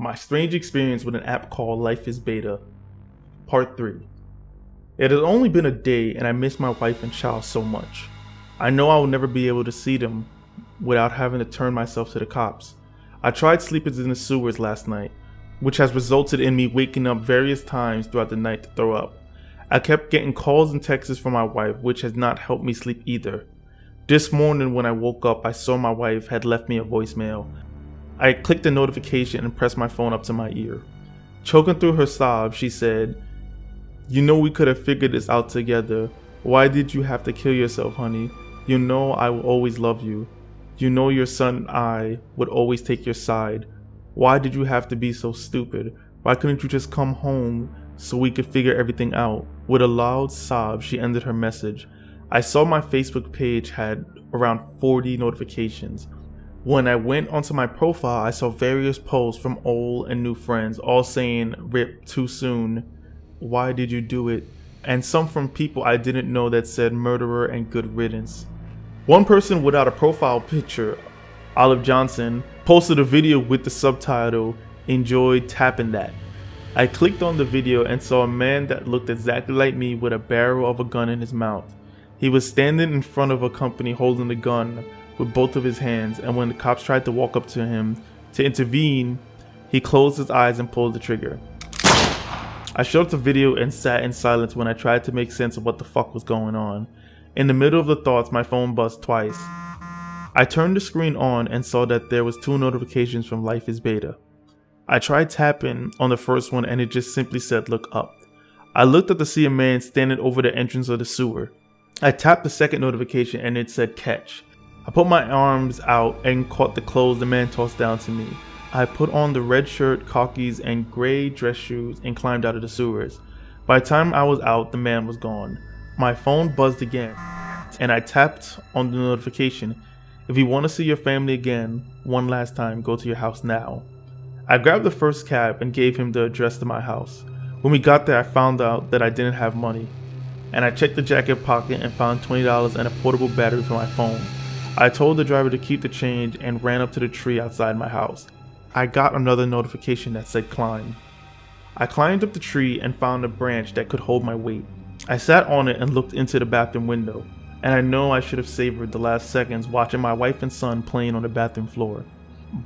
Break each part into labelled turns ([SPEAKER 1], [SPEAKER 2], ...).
[SPEAKER 1] My strange experience with an app called Life is Beta, Part 3. It has only been a day and I miss my wife and child so much. I know I will never be able to see them without having to turn myself to the cops. I tried sleeping in the sewers last night, which has resulted in me waking up various times throughout the night to throw up. I kept getting calls and texts from my wife, which has not helped me sleep either. This morning when I woke up, I saw my wife had left me a voicemail. I clicked the notification and pressed my phone up to my ear. Choking through her sobs, she said, "You know we could have figured this out together. Why did you have to kill yourself, honey? You know I will always love you. You know your son and I would always take your side. Why did you have to be so stupid? Why couldn't you just come home so we could figure everything out?" With a loud sob, she ended her message. I saw my Facebook page had around 40 notifications. When I went onto my profile, I saw various posts from old and new friends, all saying, "Rip, too soon. Why did you do it?" And some from people I didn't know that said murderer and good riddance. One person without a profile picture, Olive Johnson, posted a video with the subtitle, "Enjoyed tapping that." I clicked on the video and saw a man that looked exactly like me with a barrel of a gun in his mouth. He was standing in front of a company holding the gun with both of his hands, and when the cops tried to walk up to him to intervene, he closed his eyes and pulled the trigger. I shut the video and sat in silence when I tried to make sense of what the fuck was going on. In the middle of the thoughts, my phone buzzed twice. I turned the screen on and saw that there was 2 notifications from Life is Beta. I tried tapping on the first one and it just simply said look up. I looked up to see a man standing over the entrance of the sewer. I tapped the second notification and it said catch. I put my arms out and caught the clothes the man tossed down to me. I put on the red shirt, khakis, and gray dress shoes and climbed out of the sewers. By the time I was out, the man was gone. My phone buzzed again, and I tapped on the notification. "If you want to see your family again, one last time, go to your house now." I grabbed the first cab and gave him the address to my house. When we got there, I found out that I didn't have money, and I checked the jacket pocket and found $20 and a portable battery for my phone. I told the driver to keep the change and ran up to the tree outside my house. I got another notification that said climb. I climbed up the tree and found a branch that could hold my weight. I sat on it and looked into the bathroom window, and I know I should have savored the last seconds watching my wife and son playing on the bathroom floor.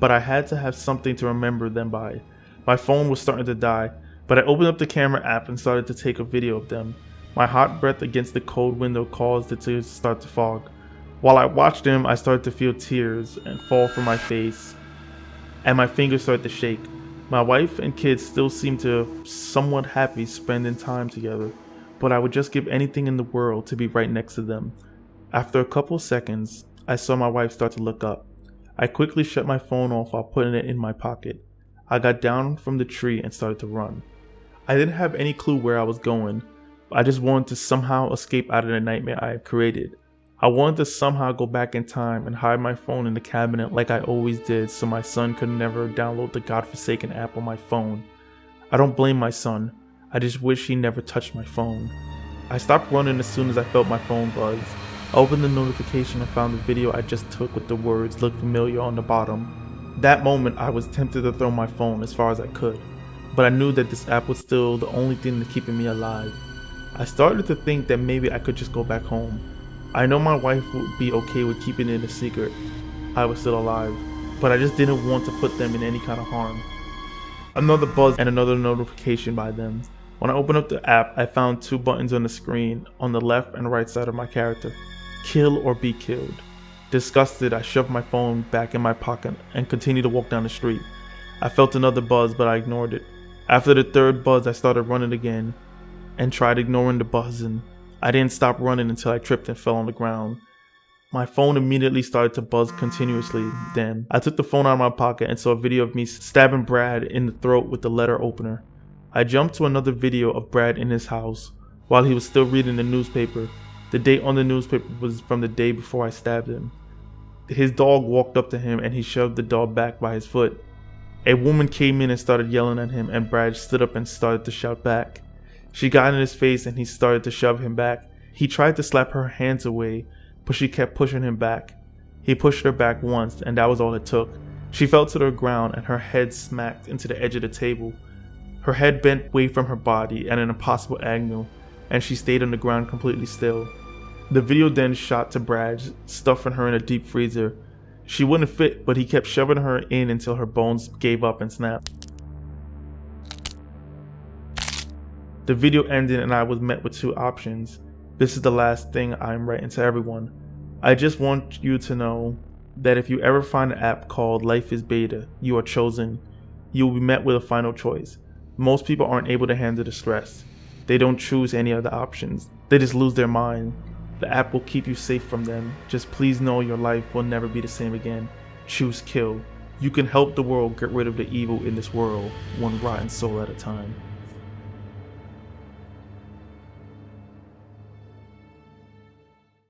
[SPEAKER 1] But I had to have something to remember them by. My phone was starting to die, but I opened up the camera app and started to take a video of them. My hot breath against the cold window caused it to start to fog. While I watched them, I started to feel tears and fall from my face, and my fingers started to shake. My wife and kids still seemed to somewhat happy spending time together, but I would just give anything in the world to be right next to them. After a couple seconds, I saw my wife start to look up. I quickly shut my phone off while putting it in my pocket. I got down from the tree and started to run. I didn't have any clue where I was going. I just wanted to somehow escape out of the nightmare I had created. I wanted to somehow go back in time and hide my phone in the cabinet like I always did so my son could never download the godforsaken app on my phone. I don't blame my son. I just wish he never touched my phone. I stopped running as soon as I felt my phone buzz. I opened the notification and found the video I just took with the words "look familiar" on the bottom. That moment I was tempted to throw my phone as far as I could, but I knew that this app was still the only thing keeping me alive. I started to think that maybe I could just go back home. I know my wife would be okay with keeping it a secret. I was still alive, but I just didn't want to put them in any kind of harm. Another buzz and another notification by them. When I opened up the app, I found 2 buttons on the screen on the left and right side of my character. Kill or be killed. Disgusted, I shoved my phone back in my pocket and continued to walk down the street. I felt another buzz, but I ignored it. After the 3rd buzz, I started running again and tried ignoring the buzzing. I didn't stop running until I tripped and fell on the ground. My phone immediately started to buzz continuously. Then I took the phone out of my pocket and saw a video of me stabbing Brad in the throat with the letter opener. I jumped to another video of Brad in his house while he was still reading the newspaper. The date on the newspaper was from the day before I stabbed him. His dog walked up to him and he shoved the dog back by his foot. A woman came in and started yelling at him, and Brad stood up and started to shout back. She got in his face and he started to shove him back. He tried to slap her hands away, but she kept pushing him back. He pushed her back once and that was all it took. She fell to the ground and her head smacked into the edge of the table. Her head bent away from her body at an impossible angle, and she stayed on the ground completely still. The video then shot to Brad, stuffing her in a deep freezer. She wouldn't fit, but he kept shoving her in until her bones gave up and snapped. The video ended and I was met with two options. This is the last thing I'm writing to everyone. I just want you to know that if you ever find an app called Life is Beta, you are chosen. You will be met with a final choice. Most people aren't able to handle the stress. They don't choose any other options. They just lose their mind. The app will keep you safe from them. Just please know your life will never be the same again. Choose kill. You can help the world get rid of the evil in this world, one rotten soul at a time.